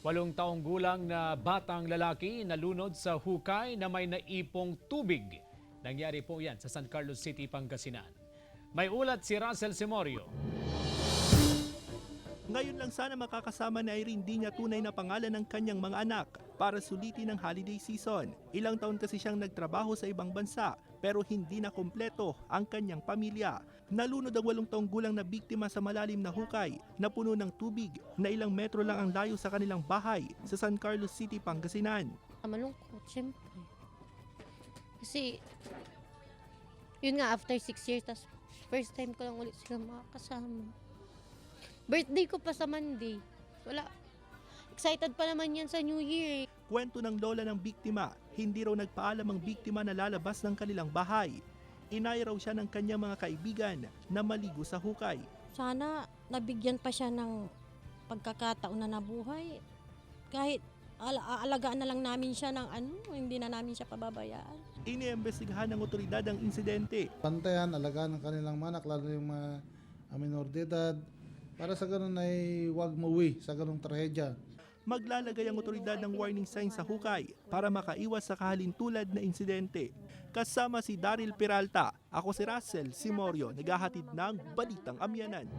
8 taong gulang na batang lalaki nalunod sa Hukay na may naipong tubig. Nangyari po yan sa San Carlos City, Pangasinan. May ulat si Russell Simorio. Ngayon lang sana makakasama ni Irene di niya tunay na pangalan ng kanyang mga anak para sulitin ang holiday season. Ilang taon kasi siyang nagtrabaho sa ibang bansa pero hindi na kumpleto ang kanyang pamilya. Nalunod ang 8 taong gulang na biktima sa malalim na hukay na puno ng tubig na ilang metro lang ang layo sa kanilang bahay sa San Carlos City, Pangasinan. Malungkot, syempre. Kasi, yun nga, after 6 years, tas first time ko lang ulit sila makakasama. Birthday ko pa sa Monday. Wala. Excited pa naman yan sa New Year. Kwento ng lola ng biktima, hindi raw nagpaalam ang biktima na lalabas ng kanilang bahay. Inaya raw siya ng kanyang mga kaibigan na maligo sa hukay. Sana nabigyan pa siya ng pagkakataon na nabuhay. Kahit aalagaan na lang namin siya ng hindi na namin siya pababayaan. Iniimbestigahan ng otoridad ang insidente. Pantayan, alagaan ng kanilang manak, lalo yung mga minor de edad, para sa ganun ay huwag mauwi sa ganung trahedya. Maglalagay ang otoridad ng warning sign sa hukay para makaiwas sa kahalintulad na insidente. Kasama si Daryl Peralta, ako si Russell Simorio, naghahatid ng Balitang Amianan.